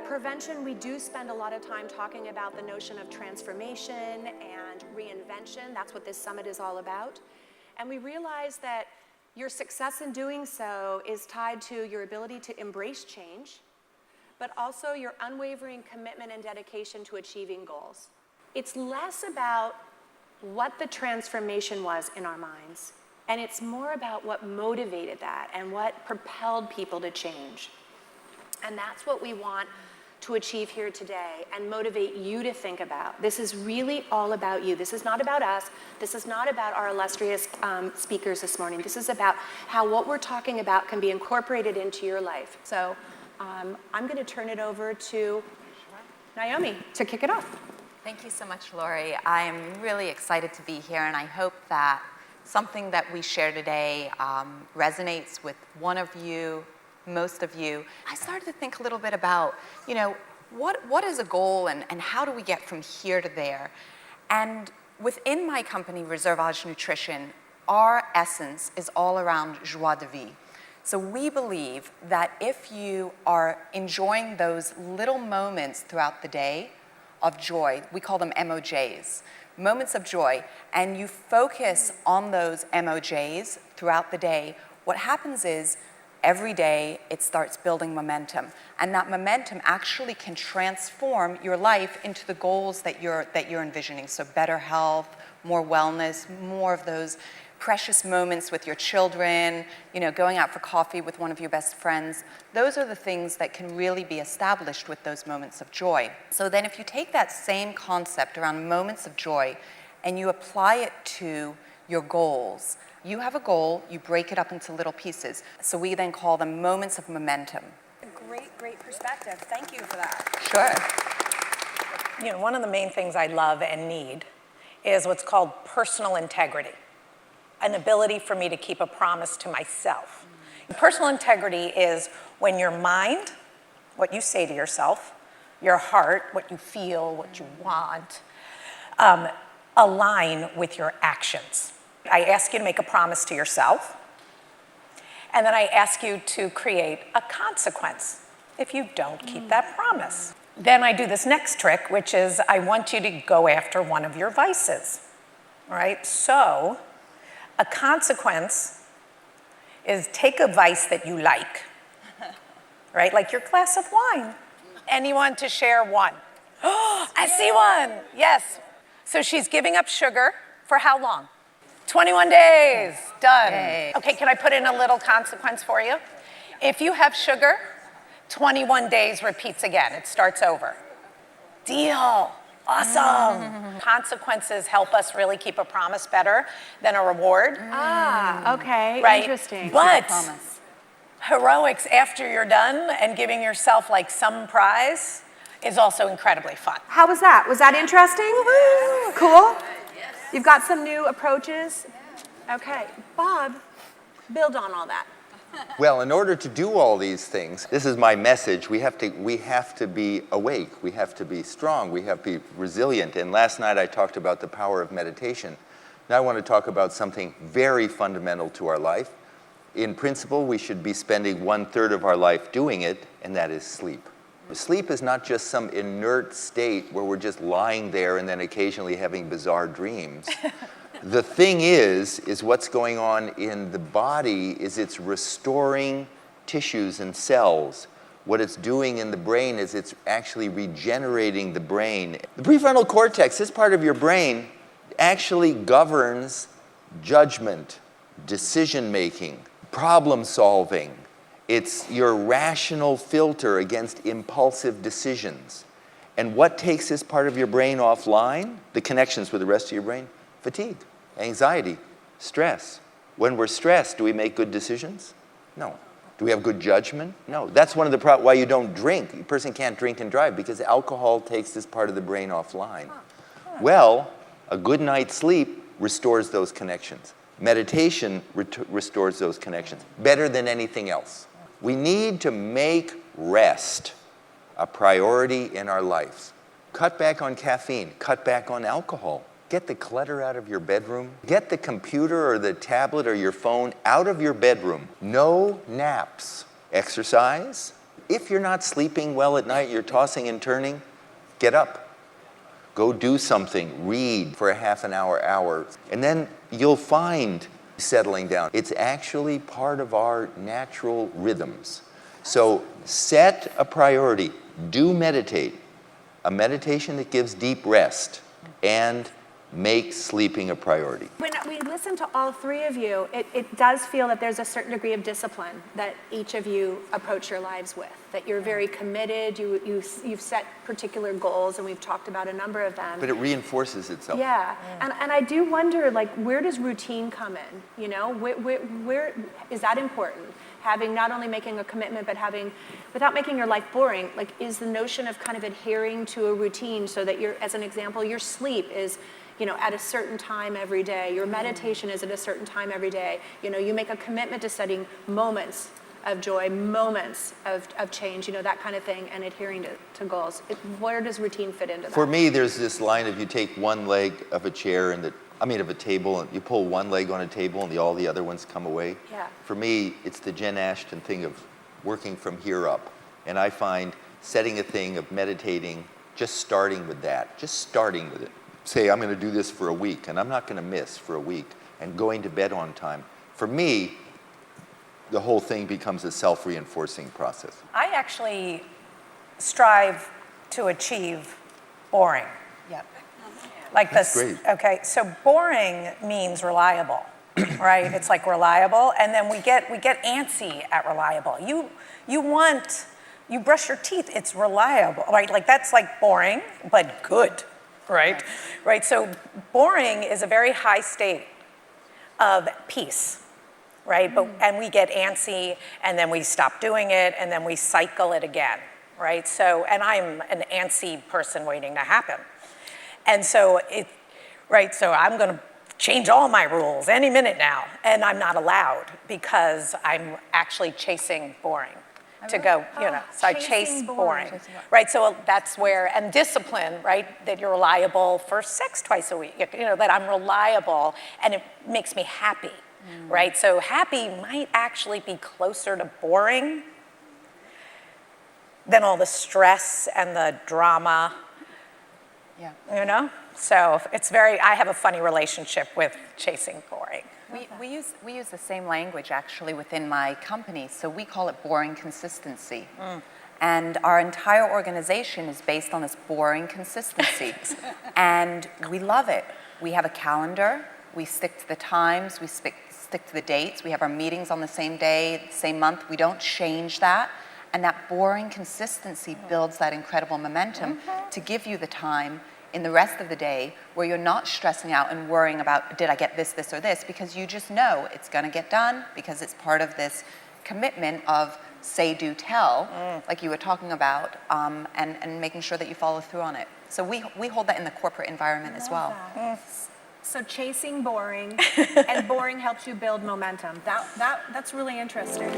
prevention, we do spend a lot of time talking about the notion of transformation and reinvention. That's what this summit is all about. And we realize that your success in doing so is tied to your ability to embrace change, but also your unwavering commitment and dedication to achieving goals. It's less about what the transformation was in our minds, and it's more about what motivated that and what propelled people to change. And that's what we want to achieve here today and motivate you to think about. This is really all about you. This is not about us. This is not about our illustrious speakers this morning. This is about how what we're talking about can be incorporated into your life. So I'm going to turn it over to Naomi to kick it off. Thank you so much, Lori. I'm really excited to be here, and I hope that something that we share today resonates with one of you, most of you. I started to think a little bit about, what is a goal and how do we get from here to there? And within my company, Reservage Nutrition, our essence is all around joie de vivre. So we believe that if you are enjoying those little moments throughout the day of joy, we call them MOJs, moments of joy, and you focus on those MOJs throughout the day, what happens is every day it starts building momentum. And that momentum actually can transform your life into the goals that you're envisioning. So better health, more wellness, more of those precious moments with your children, going out for coffee with one of your best friends. Those are the things that can really be established with those moments of joy. So then if you take that same concept around moments of joy and you apply it to your goals, you have a goal, you break it up into little pieces. So we then call them moments of momentum. Great perspective. Thank you for that. Sure. One of the main things I love and need is what's called personal integrity, an ability for me to keep a promise to myself. Personal integrity is when your mind, what you say to yourself, your heart, what you feel, what you want, align with your actions. I ask you to make a promise to yourself, and then I ask you to create a consequence if you don't keep that promise. Then I do this next trick, which is I want you to go after one of your vices, all right? So a consequence is take a vice that you like, right? Like your glass of wine. Anyone to share one? Oh, I see one, yes. So she's giving up sugar for how long? 21 days, done. Yay. Okay, can I put in a little consequence for you? If you have sugar, 21 days repeats again, it starts over. Deal, awesome. Consequences help us really keep a promise better than a reward. Okay, Right. interesting. But Promise. heroics after you're done and giving yourself like some prize is also incredibly fun. How was that? Was that interesting? Cool? You've got some new approaches? Okay, Bob, build on all that. Well, in order to do all these things, this is my message, we have to be awake, we have to be strong, we have to be resilient. And last night I talked about the power of meditation. Now I want to talk about something very fundamental to our life. In principle, we should be spending 1/3 of our life doing it, and that is sleep. Sleep is not just some inert state where we're just lying there and then occasionally having bizarre dreams. The thing is what's going on in the body is it's restoring tissues and cells. What it's doing in the brain is it's actually regenerating the brain. The prefrontal cortex, this part of your brain, actually governs judgment, decision-making, problem-solving. It's your rational filter against impulsive decisions. And what takes this part of your brain offline? The connections with the rest of your brain? Fatigue, anxiety, stress. When we're stressed, do we make good decisions? No. Do we have good judgment? No. That's one of the why you don't drink. A person can't drink and drive because alcohol takes this part of the brain offline. Well, a good night's sleep restores those connections. Meditation restores those connections better than anything else. We need to make rest a priority in our lives. Cut back on caffeine, cut back on alcohol. Get the clutter out of your bedroom. Get the computer or the tablet or your phone out of your bedroom. No naps. Exercise, If you're not sleeping well at night, you're tossing and turning, get up. Go do something, read for a half an hour, and then you'll find settling down. It's actually part of our natural rhythms. So set a priority, do meditate, a meditation that gives deep rest, and make sleeping a priority. When we listen to all three of you, it does feel that there's a certain degree of discipline that each of you approach your lives with, that you're very committed, you've set particular goals, and we've talked about a number of them. But it reinforces itself. Yeah, and I do wonder, like, where does routine come in? You know, where is that important? Having not only making a commitment, but having, without making your life boring, like, is the notion of kind of adhering to a routine so that you're, as an example, your sleep is, you know, at a certain time every day, your meditation is at a certain time every day, you know, you make a commitment to setting moments of joy, moments of change, you know, that kind of thing, and adhering to goals. Where does routine fit into that? For me, there's this line of you take one leg of a chair of a table, and you pull one leg on a table and all the other ones come away. Yeah. For me, it's the Jen Ashton thing of working from here up. And I find setting a thing of meditating, just starting with that, just starting with it. Say, I'm going to do this for a week, and I'm not going to miss for a week, and going to bed on time. For me, the whole thing becomes a self-reinforcing process. I actually strive to achieve boring. Yep. Like That's this, great. okay, so boring means reliable, right? It's like reliable, and then we get antsy at reliable. You brush your teeth, it's reliable, right? Like that's like boring, but good, right? Right, so boring is a very high state of peace, right? And we get antsy, and then we stop doing it, and then we cycle it again, right? So, and I'm an antsy person waiting to happen. And so so I'm going to change all my rules any minute now, and I'm not allowed because I'm actually chasing boring to go, you know, so I chase chasing boring. boring. Right, so that's where, and discipline, right, that you're reliable for sex twice a week, you know, that I'm reliable and it makes me happy, right? So happy might actually be closer to boring than all the stress and the drama. Yeah. You know? So I have a funny relationship with chasing boring. We use the same language actually within my company, so we call it boring consistency. And our entire organization is based on this boring consistency. And we love it. We have a calendar, we stick to the times, we stick to the dates, we have our meetings on the same day, same month, we don't change that. And that boring consistency builds that incredible momentum to give you the time in the rest of the day where you're not stressing out and worrying about, did I get this, or this, because you just know it's gonna get done because it's part of this commitment of say, do, tell, like you were talking about, and making sure that you follow through on it. So we hold that in the corporate environment as well. So chasing boring, and boring helps you build momentum. That's really interesting.